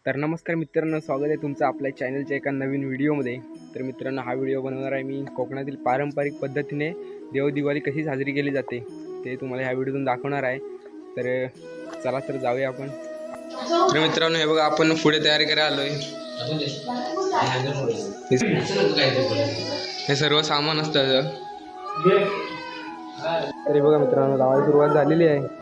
तर नमस्कार मित्रांनो, स्वागत आहे तुमचं आपल्या चॅनलच्या एका नवीन व्हिडिओमध्ये। तर मित्रांनो, हा व्हिडिओ बनवणार आहे मी कोकणातील पारंपरिक पद्धतीने देवदिवाळी कशी साजरी केली जाते ते तुम्हाला ह्या व्हिडिओतून दाखवणार आहे। तर चला तर जाऊया आपण। तर मित्रांनो, हे बघा आपण पुढे तयारी करायला आलोय। हे सर्व सामान असतं। तरी बघा मित्रांनो, लावायला सुरुवात झालेली आहे।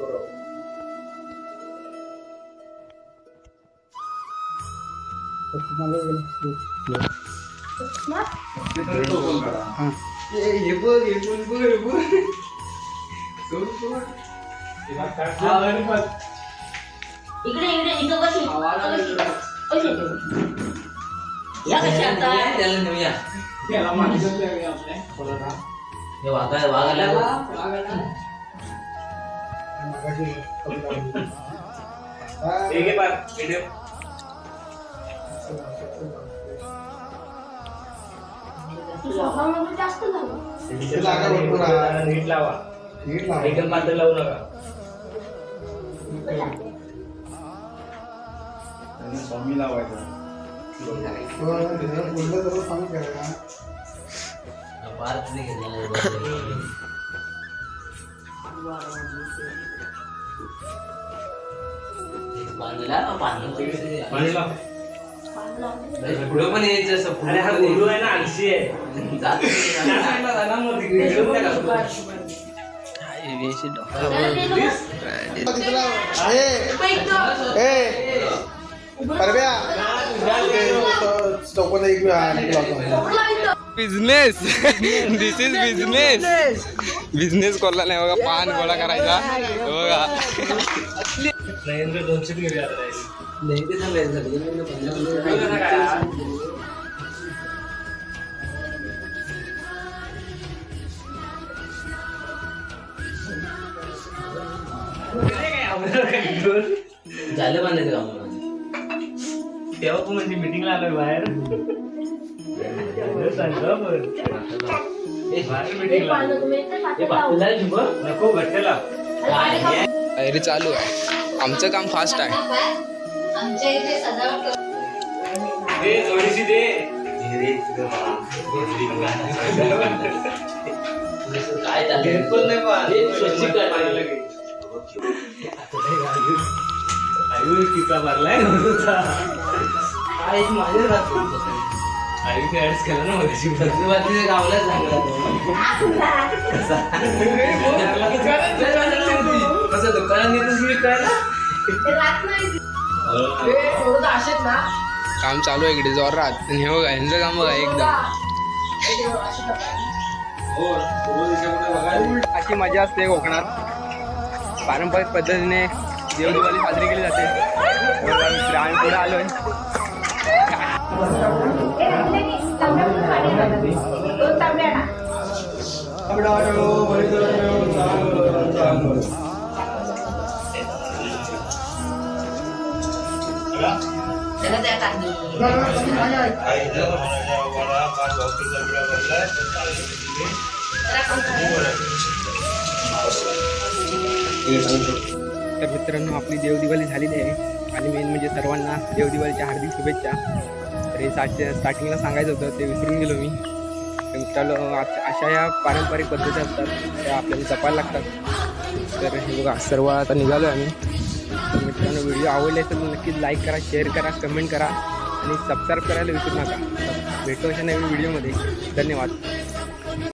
एकदम पातळ लावू नका। स्वामी लावायचा पुढं पण यायचं अरे हा गुरु आहे ना, आलशी आहे। बिझनेस दिस इज बिझनेस कोणला नाही बघा, पान गोळा करायचा बघा। झालं बांधायचं काम तेव्हा तू म्हणजे मीटिंगला आलोय बाहेर। नको घट्टेला तयारी चालू आहे, आमचं काम फास्ट आहे। थोडीशी दे काय झालं पण नाही स्वच्छ किस्सा भरलाय आयुष ऍड्स केला ना मगाशी। गावलाच कसं दुकानात येतच काम चालू आहे इकडे जोरात। हे बघा, ह्यांचं काम बघा एकदम अशी मजा असते कोकणात। पारंपरिक पद्धतीने देवदिवाळी साजरी केली जाते। आम्ही पुढे आलोय। तर मित्रांनो, आपली देवदिवाळी झालेली आहे आणि मेन म्हणजे सर्वांना देवदिवाळीच्या हार्दिक शुभेच्छा। तर हे स्टार्टिंगला सांगायचं होतं, ते विसरून गेलो मी। तर मित्रांनो, अशा या पारंपरिक पद्धती असतात त्या आपल्याला जपायला लागतात। तर हे बघा, सर्व आता निघालो आम्ही। तर मित्रांनो, व्हिडिओ आवडले असेल तर नक्कीच लाईक करा, शेअर करा, कमेंट करा आणि सबस्क्राईब करायला विसरू नका। भेटू अशा नवीन व्हिडिओमध्ये। धन्यवाद।